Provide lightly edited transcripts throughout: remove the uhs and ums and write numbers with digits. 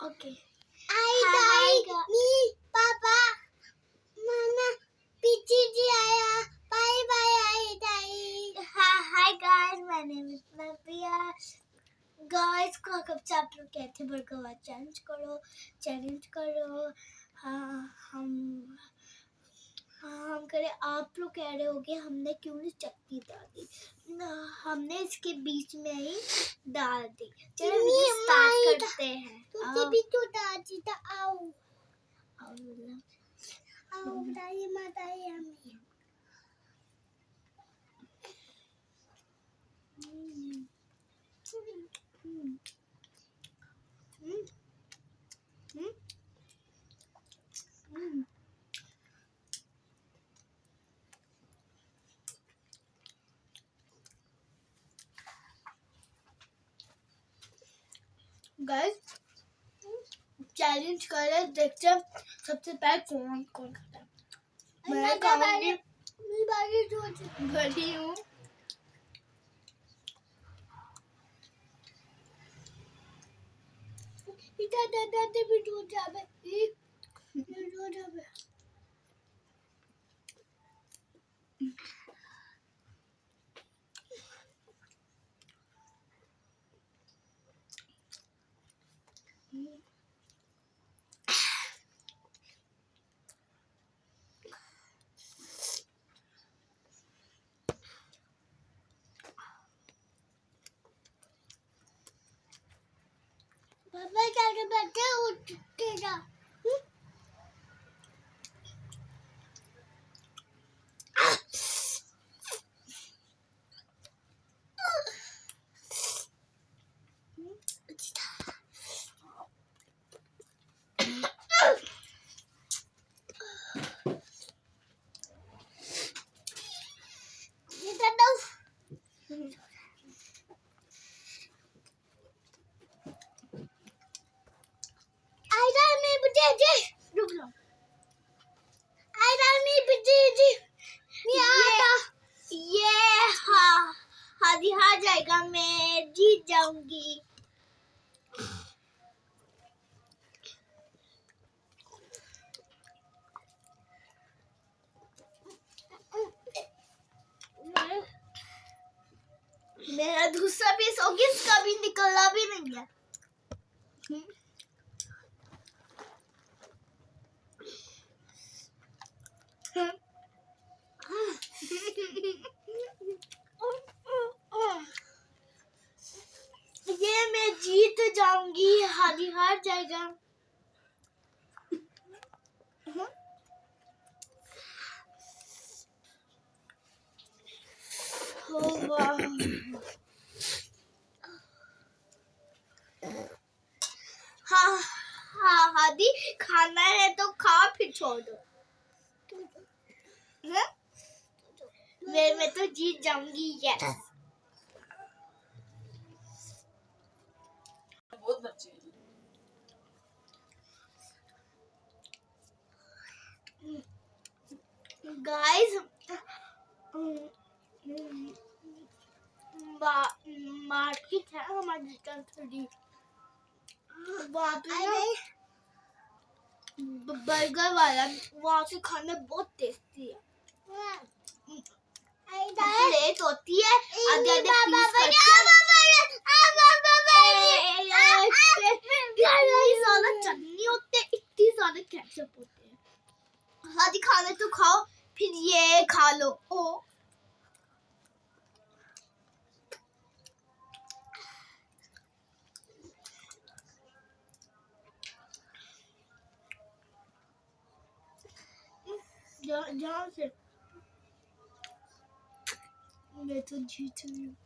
Okay. Me, Papa, Mama, Pichi आया. Bye bye. Hi guys, my name is Navya. Guys, कब से आप लोग कहते हैं बर्गर वाला चैलेंज करो. हाँ हम करें. आप लोग कह रहे होगे हमने क्यों नहीं चटनी डाल दी. हमने इसके बीच में ही डाल दी. चलो स्टार्ट करते हैं. तुझे भी तो डाल दी था. आओ बताइए माताई हमें. गाइस चैलेंज कर रहे देखते हैं सबसे पहले कौन खाता है. मैं खाऊंगी. भरी हूँ. दादा भी टूट जावे. पापा क्या बैठे उठेगा. हार जाएगा. मैं जीत जाऊंगी. मेरा दूसरा पीस होगी. इसका भी निकलना भी नहीं है. ये मैं जीत जाऊंगी. हार जाएगा. हाँ हादी खाना है तो खा फिर छोड़ दो. मैं तो जीत जाऊंगी. यस. बहुत अच्छी गाइस. मार्केट है हमारी थोड़ी. बर्गर वाला वहाँ से खाना बहुत टेस्टी है. प्लेट होती है. आधे आधे पीस इतनी ज्यादा चटनी होती है. इतनी ज्यादा केचप होते हैं. आधी खाना तो खाओ फिर ये खा लो. ओ जहाँ से मैं तो जीत रही हूँ.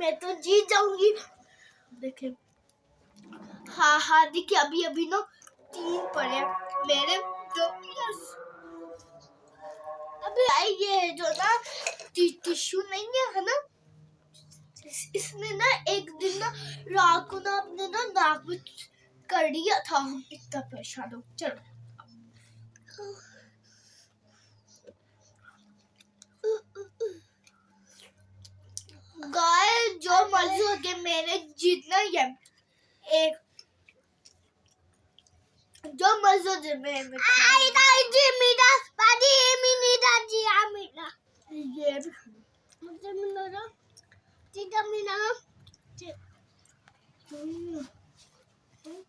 मैं तो जीत जाऊंगी। देखिए हाँ देखिए अभी अभी ना 3 पड़े मेरे तो अभी ये जो ना टिश्यू नहीं है ना, इसने ना एक दिन ना रात को ना अपने ना नाक में कर दिया था। हम इतना परेशान हो। चलो गाय जो मर्जी हो के मेरे जीतना ही है। एक जो मर्जी हो जाए मेरे आई दादी मीठा दादी मिनी दादी आ मीठा ये मुझे मिला ना जीता मिला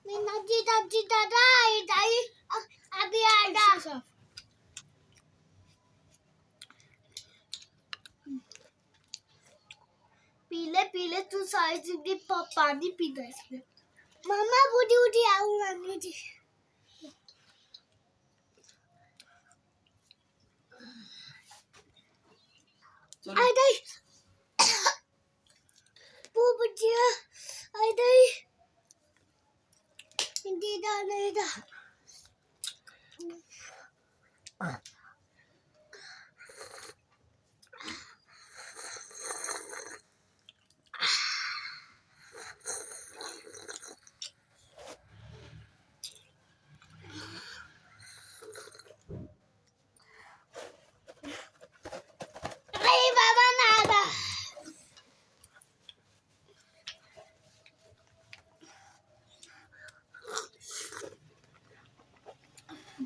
मीना जीता दाई दाई अभी आड़ा पीले पीले तू सारी जिंदगी पानी पीता है इसमें। मामा बुढ़ी बुढ़ी आऊँ मामी जी आइए वो बच्चियाँ आइए दीदा नहीं था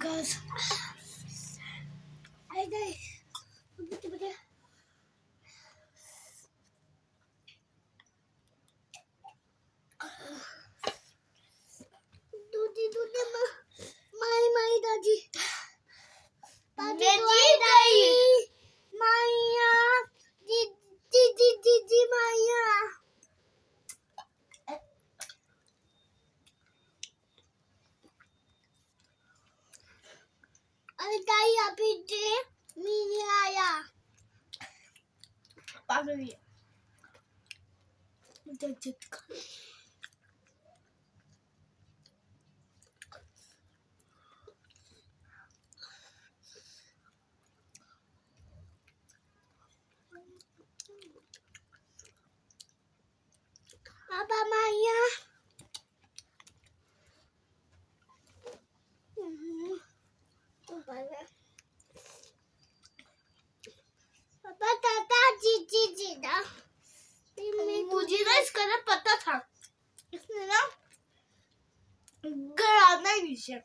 Guys, I die. दूधी माई दादी माया जी माया दाई अभी दे मिनी आया पागल है पापा माया पापा ताता जी ना मुझे ना इसका ना पता था, इसने ना गराना ही नहीं।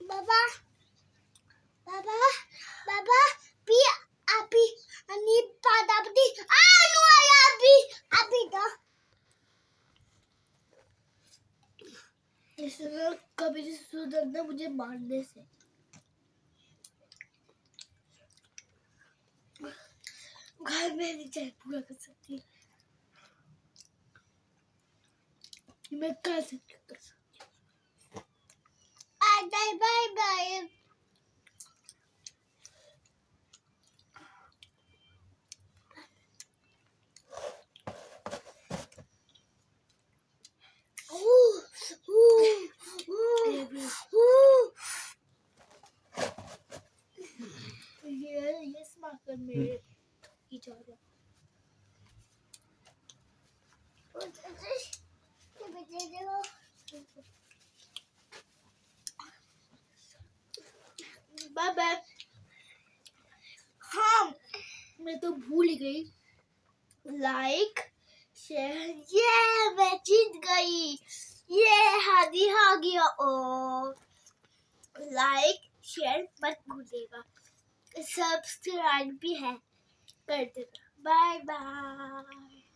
बाबा बाबा बाबा पी आपी अनि पादापति आलू आया अभी तो इसने कभी सुधरना मुझे मारने से। घर में नहीं चाहे पूरा कर सकती मैं कर सकती हूँ। बाय बाय ये स्मार्ट मेरे की जा बाय बाय। हाँ मैं तो भूल गई लाइक शेयर। ये मैं जीत गई। ये हादी आ गया। और लाइक शेयर मत भूलिएगा, सब्सक्राइब भी है कर देना। Bye bye.